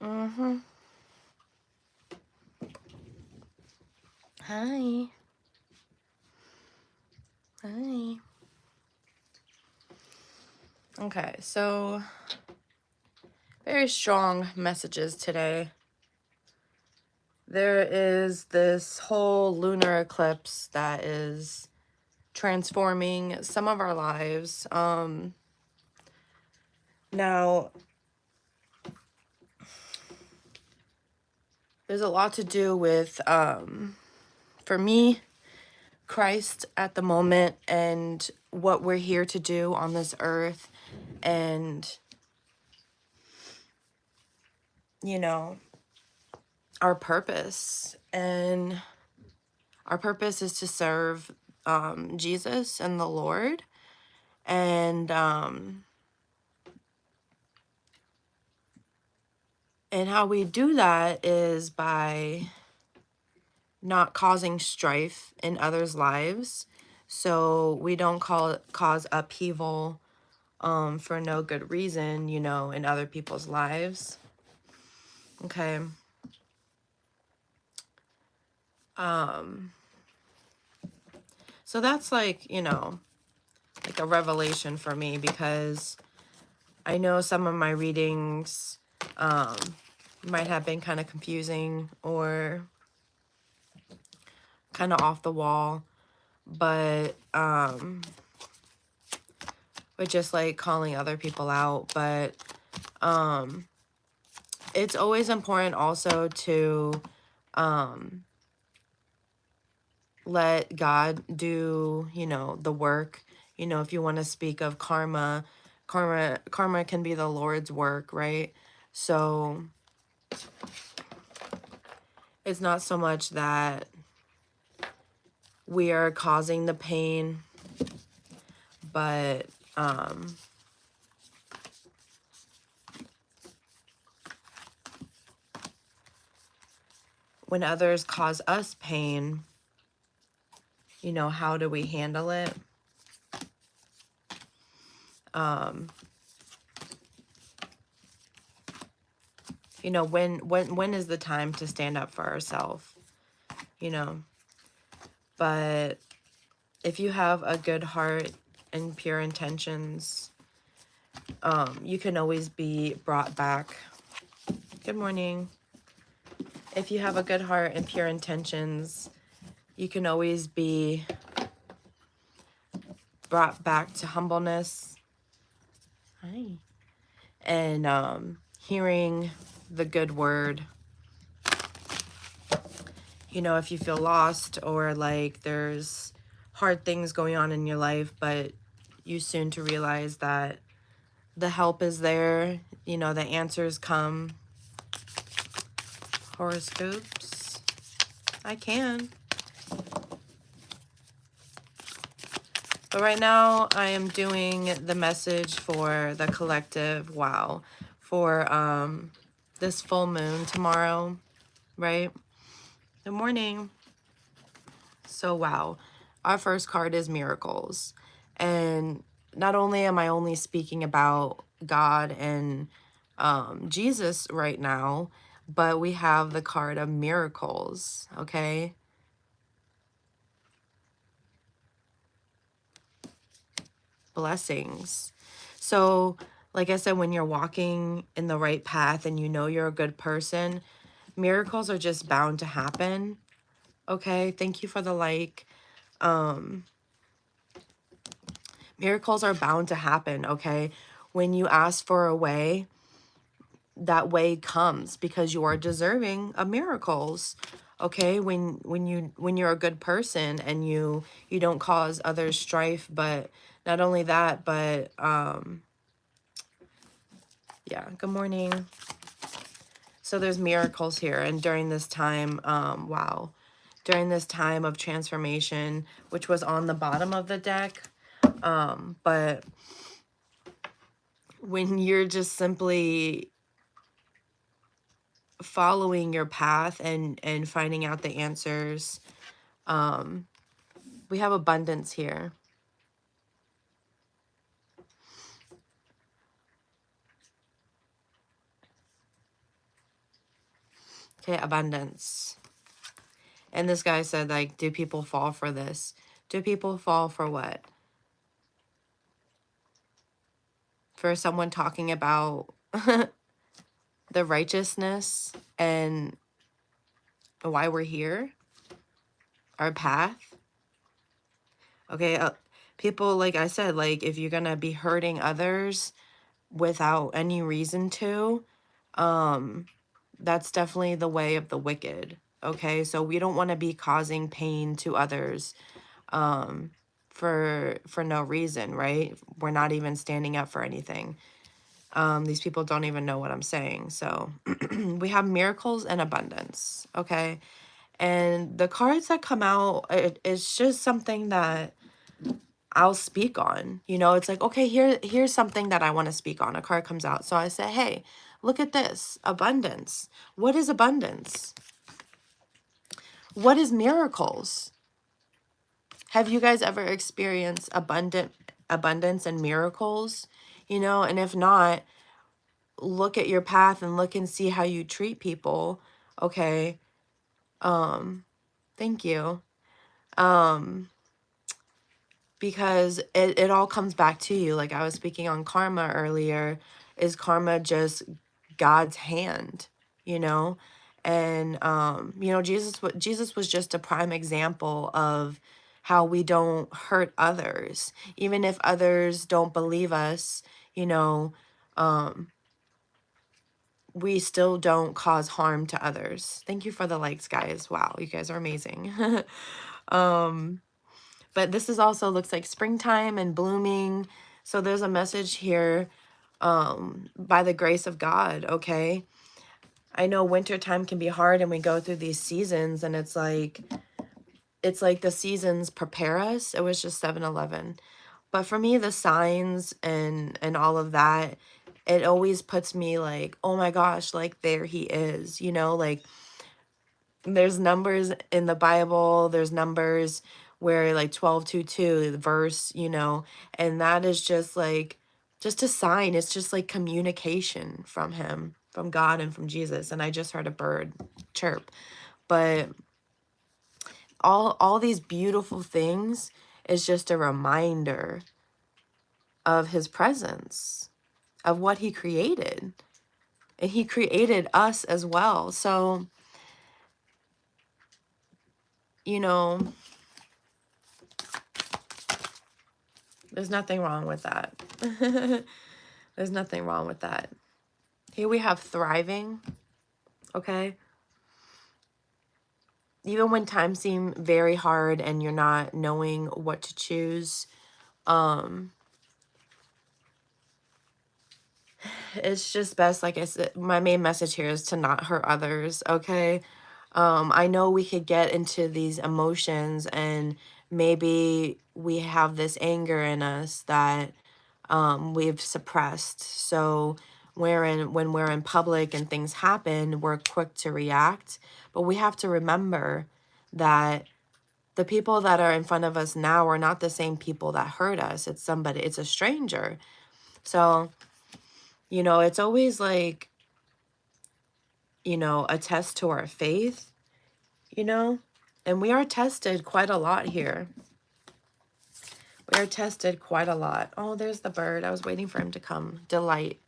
Mm-hmm. Hi. Hi. Okay, so very strong messages today. There is this whole lunar eclipse that is transforming some of our lives. Now, there's a lot to do with, for me, Christ at the moment and what we're here to do on this earth. And, you know, our purpose. And our purpose is to serve Jesus and the Lord. And how we do that is by not causing strife in others' lives. So we don't cause upheaval for no good reason, you know, in other people's lives. Okay. So that's like, you know, like a revelation for me, because I know some of my readings might have been kind of confusing or kind of off the wall, but with just like calling other people out. But it's always important also to let God do, you know, the work. You know, if you want to speak of karma can be the Lord's work, right? So it's not so much that we are causing the pain, but when others cause us pain, you know, how do we handle it? You know, when is the time to stand up for ourselves, you know? But if you have a good heart and pure intentions, you can always be brought back. Good morning. If you have a good heart and pure intentions, you can always be brought back to humbleness. Hi. And hearing the good word. You know, if you feel lost or like there's hard things going on in your life, but you soon to realize that the help is there, you know, the answers come. Horoscopes. I can. But right now I am doing the message for the collective. Wow. For this full moon tomorrow, right? Good morning. So wow. Our first card is miracles. And not only am I only speaking about God and Jesus right now, but we have the card of miracles, okay? Blessings. So, like I said, when you're walking in the right path and you know you're a good person, miracles are just bound to happen, okay? Thank you for the like. Miracles are bound to happen, okay? When you ask for a way, that way comes because you are deserving of miracles. Okay, when you're a good person and you don't cause others strife, but not only that, but yeah, good morning. So there's miracles here, and during this time, wow, during this time of transformation, which was on the bottom of the deck, but when you're just simply following your path and finding out the answers, we have abundance here. Okay, abundance. And this guy said, like, do people fall for this? Do people fall for what? For someone talking about the righteousness and why we're here? Our path? Okay, people, like I said, like, if you're gonna be hurting others without any reason to, that's definitely the way of the wicked. Okay, so we don't want to be causing pain to others for no reason, right? We're not even standing up for anything. These people don't even know what I'm saying. So we have miracles and abundance. Okay, and the cards that come out, it's just something that I'll speak on. You know, it's like, okay, here's something that I want to speak on. A card comes out. So I say, hey, look at this. Abundance. What is abundance? What is miracles? Have you guys ever experienced abundance and miracles? You know, and if not, look at your path and look and see how you treat people. Okay. Thank you. Because it all comes back to you. Like I was speaking on karma earlier. Is karma just God's hand, you know? And you know, Jesus was just a prime example of how we don't hurt others. Even if others don't believe us, you know, we still don't cause harm to others. Thank you for the likes, guys. Wow, you guys are amazing. But this is also looks like springtime and blooming. So there's a message here by the grace of God, okay? I know wintertime can be hard and we go through these seasons and it's like the seasons prepare us. It was just 7-Eleven. But for me, the signs and all of that, it always puts me like, oh my gosh, like there he is, you know, like there's numbers in the Bible, there's numbers where like 12:22, the verse, you know, and that is just like just a sign. It's just like communication from him, from God and from Jesus. And I just heard a bird chirp. But all these beautiful things is just a reminder of his presence, of what he created. And he created us as well. So, you know, there's nothing wrong with that. There's nothing wrong with that. Here we have thriving, okay? Even when times seem very hard and you're not knowing what to choose, it's just best, like I said, my main message here is to not hurt others, okay? I know we could get into these emotions and maybe we have this anger in us that we've suppressed. So when we're in public and things happen, we're quick to react. But we have to remember that the people that are in front of us now are not the same people that hurt us. It's somebody, it's a stranger. So, you know, it's always like, you know, a test to our faith, you know, and we are tested quite a lot here. We are tested quite a lot. Oh, there's the bird. I was waiting for him to come. Delight.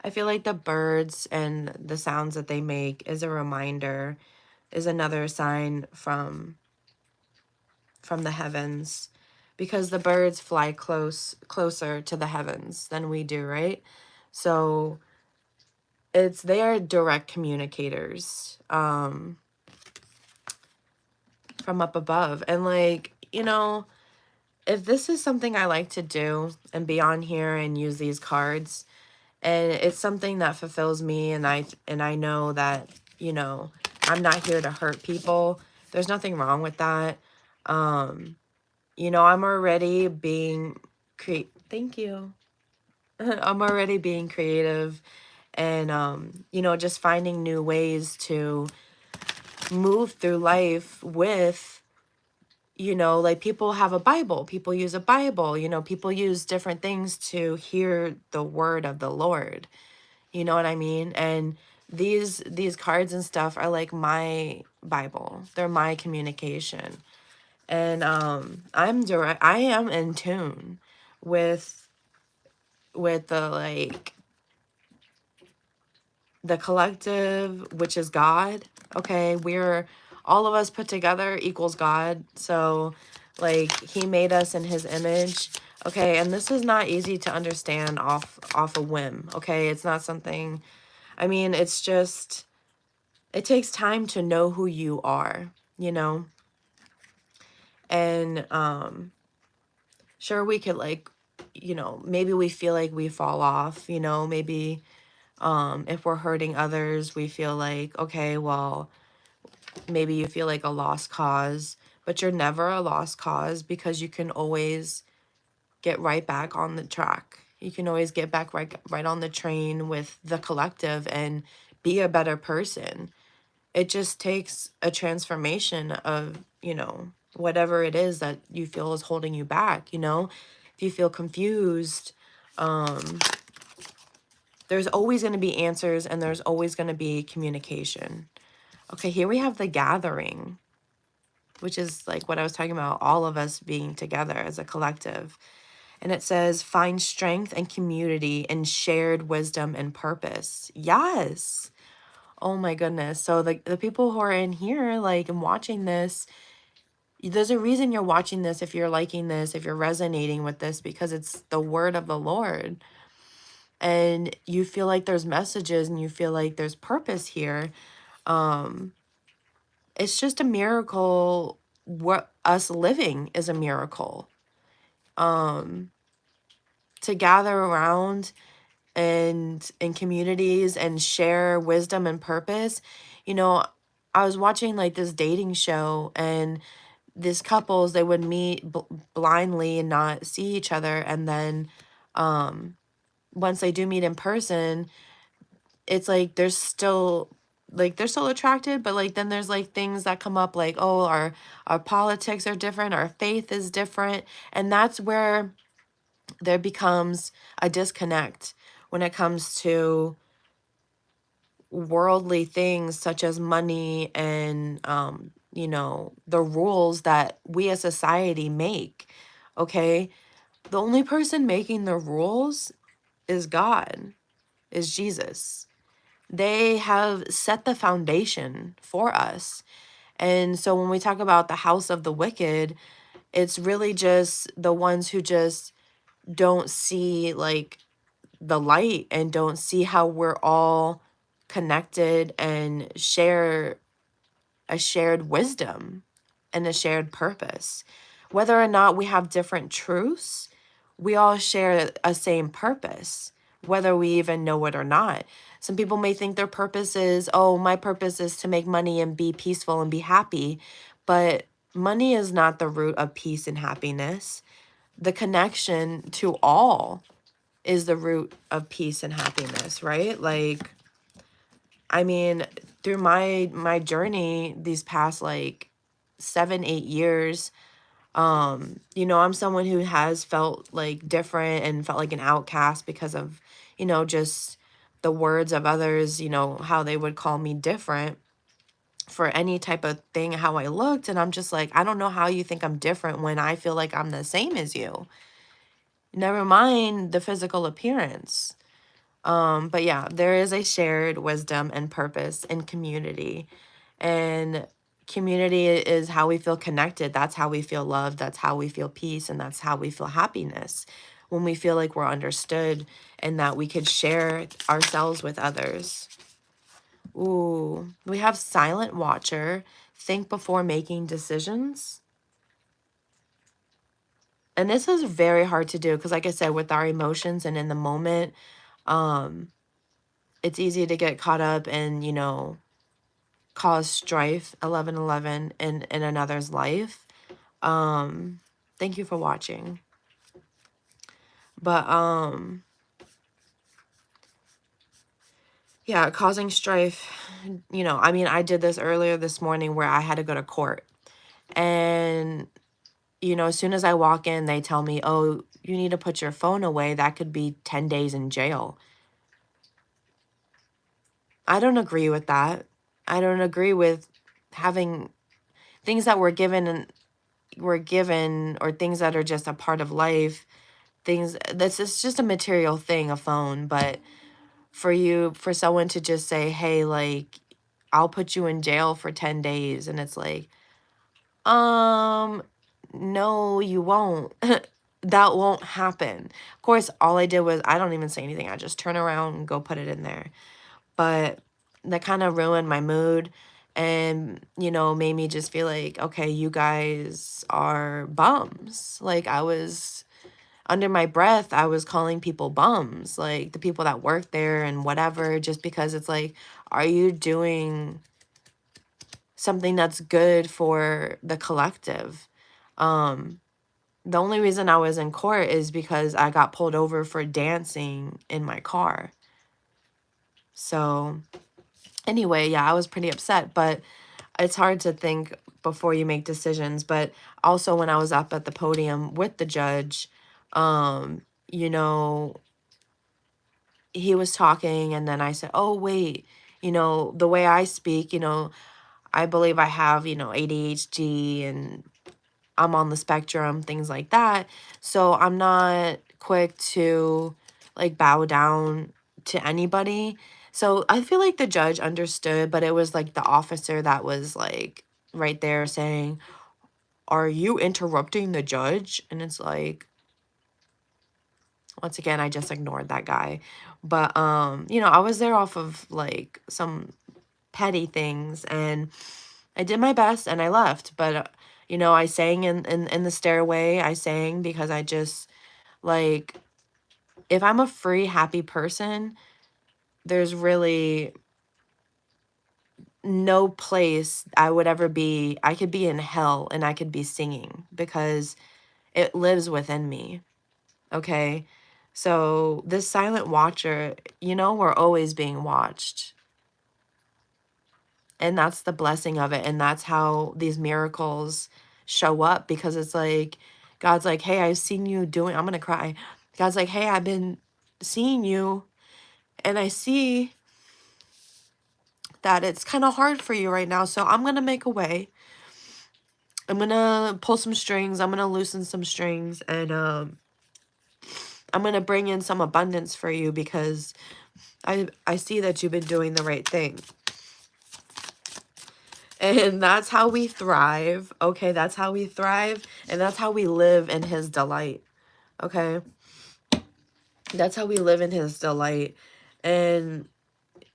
I feel like the birds and the sounds that they make is a reminder, is another sign from the heavens, because the birds fly closer to the heavens than we do, right? So they are direct communicators from up above. And like, you know, if this is something I like to do and be on here and use these cards, and it's something that fulfills me, and I know that, you know, I'm not here to hurt people. There's nothing wrong with that. You know, I'm already being thank you. I'm already being creative and you know, just finding new ways to move through life with, you know, like people have a Bible, people use a Bible, you know, people use different things to hear the word of the Lord. You know what I mean? And these cards and stuff are like my Bible. They're my communication. And I am in tune with the like the collective, which is God. Okay, we're all of us put together equals God. So like he made us in his image. Okay, and this is not easy to understand off a whim. Okay, it's not something, I mean, it's just, it takes time to know who you are, you know. And sure, we could like, you know, maybe we feel like we fall off, you know, maybe if we're hurting others, we feel like, okay, well, maybe you feel like a lost cause, but you're never a lost cause, because you can always get right back on the track. You can always get back right on the train with the collective and be a better person. It just takes a transformation of, you know, whatever it is that you feel is holding you back, you know. If you feel confused, there's always going to be answers, and there's always going to be communication. Okay, here we have the gathering, which is like what I was talking about, all of us being together as a collective. And it says, find strength and community and shared wisdom and purpose. Yes. Oh my goodness. So the people who are in here, like, and watching this, there's a reason you're watching this, if you're liking this, if you're resonating with this, because it's the word of the Lord. And you feel like there's messages and you feel like there's purpose here. It's just a miracle. What us living is a miracle. To gather around and in communities and share wisdom and purpose. You know, I was watching like this dating show, and these couples, they would meet blindly and not see each other, and then once they do meet in person, it's like there's still, like, they're still attracted, but like then there's like things that come up, like, oh, our politics are different, our faith is different, and that's where there becomes a disconnect when it comes to worldly things such as money and you know, the rules that we as society make. Okay, the only person making the rules is God, is Jesus. They have set the foundation for us. And so when we talk about the house of the wicked, it's really just the ones who just don't see like the light and don't see how we're all connected and share a shared wisdom and a shared purpose. Whether or not we have different truths, we all share a same purpose, whether we even know it or not. Some people may think their purpose is, oh, my purpose is to make money and be peaceful and be happy. But money is not the root of peace and happiness. The connection to all is the root of peace and happiness, right? Like, I mean, through my journey these past like 7, 8 years, you know, I'm someone who has felt like different and felt like an outcast because of, you know, just the words of others, you know, how they would call me different for any type of thing, how I looked. And I'm just like, I don't know how you think I'm different when I feel like I'm the same as you. Never mind the physical appearance. But yeah, there is a shared wisdom and purpose in community. And community is how we feel connected. That's how we feel loved. That's how we feel peace. And that's how we feel happiness. When we feel like we're understood and that we could share ourselves with others. Ooh, we have silent watcher. Think before making decisions. And this is very hard to do because, like I said, with our emotions and in the moment, it's easy to get caught up and, you know, cause strife, 1111, in another's life. Thank you for watching. But yeah, causing strife, you know, I mean, I did this earlier this morning where I had to go to court. And you know, as soon as I walk in, they tell me, oh, you need to put your phone away. That could be 10 days in jail. I don't agree with that. I don't agree with having things that were given, or things that are just a part of life. Things that's just a material thing, a phone. But for someone to just say, hey, like, I'll put you in jail for 10 days. And it's like, no, you won't. That won't happen. Of course, all I did was, I don't even say anything. I just turn around and go put it in there. But that kind of ruined my mood, and, you know, made me just feel like, okay, you guys are bums. Like, I was, under my breath, I was calling people bums, like the people that work there and whatever, just because it's like, are you doing something that's good for the collective? The only reason I was in court is because I got pulled over for dancing in my car. So anyway, yeah, I was pretty upset, but it's hard to think before you make decisions. But also, when I was up at the podium with the judge, you know, he was talking, and then I said, oh, wait, you know, the way I speak, you know, I believe I have, you know, ADHD, and I'm on the spectrum, things like that. So I'm not quick to, like, bow down to anybody. So I feel like the judge understood, but it was like the officer that was like right there saying, are you interrupting the judge? And it's like, once again, I just ignored that guy. But you know, I was there off of like some petty things, and I did my best and I left. But you know, I sang in the stairway. I sang because I just, like, if I'm a free, happy person, there's really no place I would ever be. I could be in hell and I could be singing because it lives within me. Okay. So this silent watcher, you know, we're always being watched. And that's the blessing of it. And that's how these miracles show up, because it's like, God's like, hey, I've seen you doing, I'm going to cry. God's like, hey, I've been seeing you, and I see that it's kind of hard for you right now. So I'm going to make a way. I'm going to pull some strings. I'm going to loosen some strings, and I'm going to bring in some abundance for you, because I see that you've been doing the right thing. And that's how we thrive, okay? That's how we thrive, and that's how we live in his delight, okay? That's how we live in his delight. And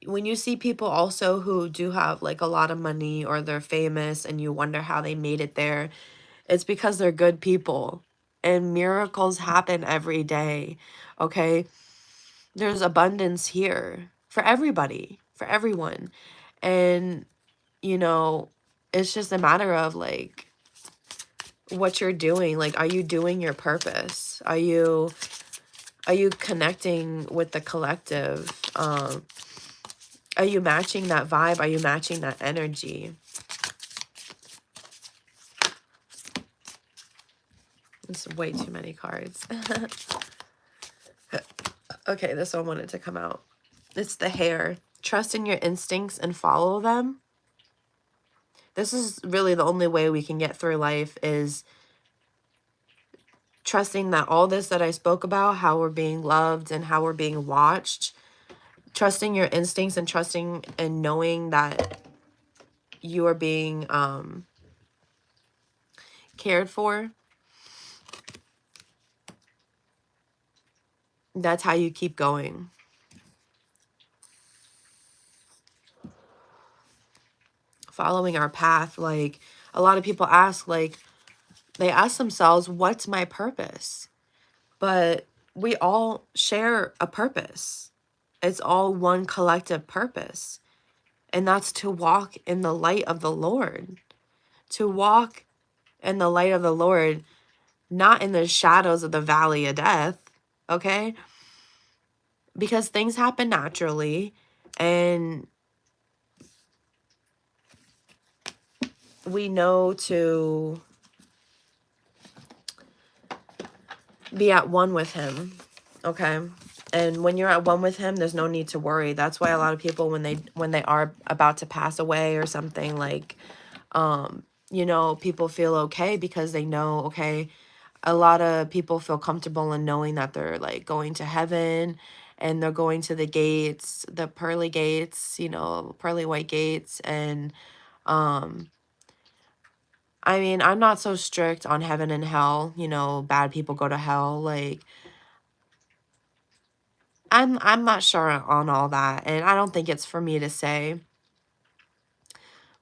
when you see people also who do have, like, a lot of money, or they're famous, and you wonder how they made it there, it's because they're good people. And miracles happen every day, okay? There's abundance here for everybody, for everyone. And, you know, it's just a matter of, like, what you're doing. Like, are you doing your purpose? Are you connecting with the collective? Are you matching that vibe? Are you matching that energy? It's way too many cards. Okay, this one wanted to come out. It's the hair. Trust in your instincts and follow them. This is really the only way we can get through life, is trusting that all this that I spoke about, how we're being loved and how we're being watched, trusting your instincts and trusting and knowing that you are being cared for. That's how you keep going. Following our path. Like, a lot of people ask, like, they ask themselves, what's my purpose? But we all share a purpose. It's all one collective purpose. And that's to walk in the light of the Lord. To walk in the light of the Lord, not in the shadows of the valley of death. Okay? Because things happen naturally, and we know to be at one with him. Okay. And when you're at one with him, there's no need to worry. That's why a lot of people, when they are about to pass away or something, like, you know, people feel okay because they know, okay, a lot of people feel comfortable in knowing that they're like going to heaven and they're going to the gates, the pearly gates, you know, pearly white gates. And I mean, I'm not so strict on heaven and hell, you know, bad people go to hell. Like, I'm not sure on all that, and I don't think it's for me to say.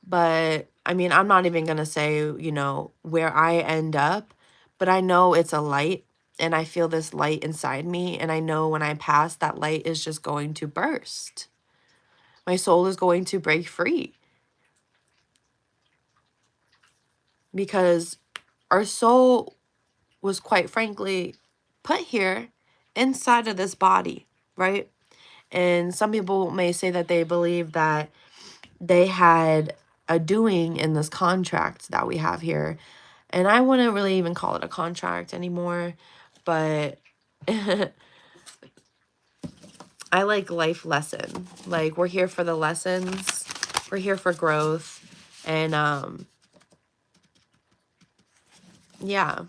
But I mean, I'm not even gonna say, you know, where I end up, but I know it's a light, and I feel this light inside me, and I know when I pass, that light is just going to burst. My soul is going to break free because our soul was, quite frankly, put here inside of this body, right? And some people may say that they believe that they had a doing in this contract that we have here. And I wouldn't really even call it a contract anymore, but I like life lesson. Like, we're here for the lessons. We're here for growth. And yeah.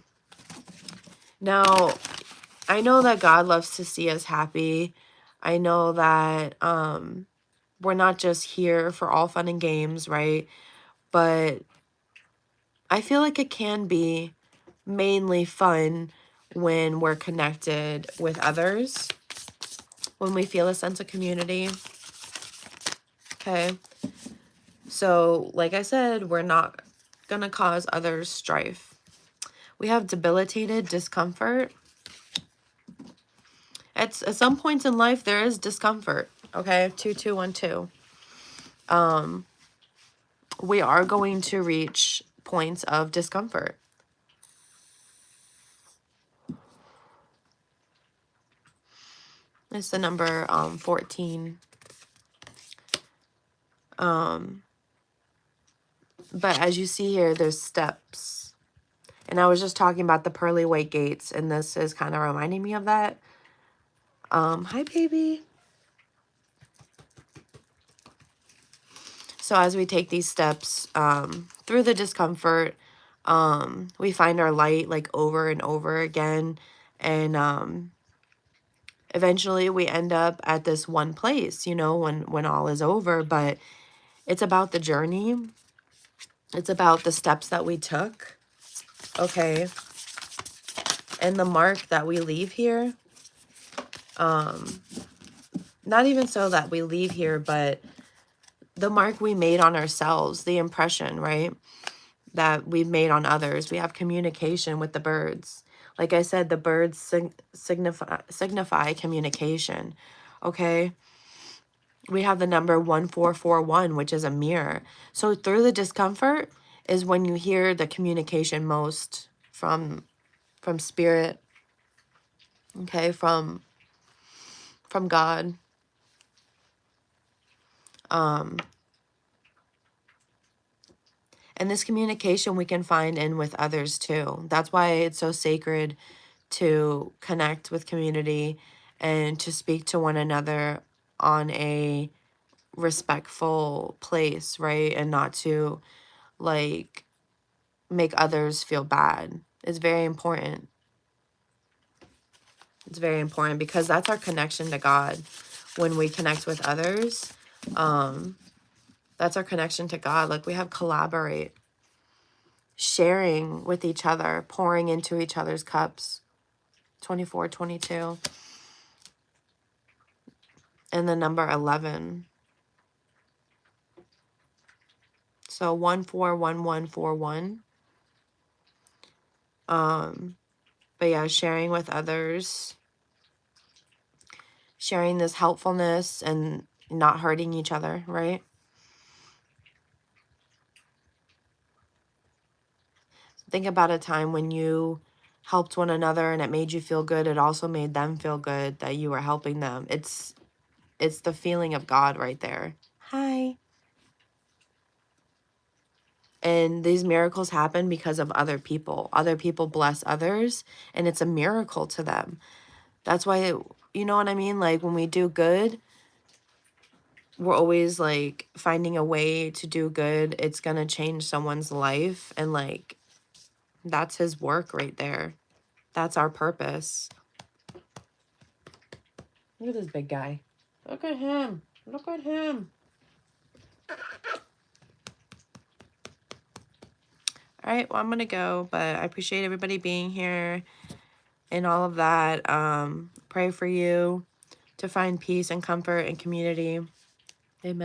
Now, I know that God loves to see us happy. I know that we're not just here for all fun and games, right? But I feel like it can be mainly fun when we're connected with others, when we feel a sense of community. Okay. So, like I said, we're not going to cause others strife. We have debilitated discomfort. At some points in life, there is discomfort. Okay. 2212. We are going to reach points of discomfort. It's the number 14. But as you see here, there's steps. And I was just talking about the pearly white gates, and this is kind of reminding me of that. Hi, baby. So as we take these steps through the discomfort, we find our light like over and over again. And eventually we end up at this one place, you know, when all is over. But it's about the journey. It's about the steps that we took. Okay. And the mark that we leave here. Not even so that we leave here, but the mark we made on ourselves, the impression, right, that we've made on others. We have communication with the birds. Like I said, the birds signify communication. Okay. We have the number 1441, which is a mirror. So through the discomfort is when you hear the communication most from spirit. Okay, from God. And this communication we can find in with others too. That's why it's so sacred to connect with community and to speak to one another on a respectful place, right? And not to like make others feel bad. It's very important. It's very important because that's our connection to God. When we connect with others, that's our connection to God. Like, we have collaborate, sharing with each other, pouring into each other's cups. 2422. And the number 11. So 141141. But yeah, sharing with others, sharing this helpfulness and not hurting each other, right? Think about a time when you helped one another and it made you feel good. It also made them feel good that you were helping them. It's the feeling of God right there. Hi. And these miracles happen because of other people. Other people bless others, and it's a miracle to them. That's why, you know what I mean? Like when we do good, we're always like finding a way to do good. It's going to change someone's life. And like, that's his work right there. That's our purpose. Look at this big guy. Look at him. Look at him. All right, well, I'm going to go, but I appreciate everybody being here and all of that. Pray for you to find peace and comfort and community. Amen.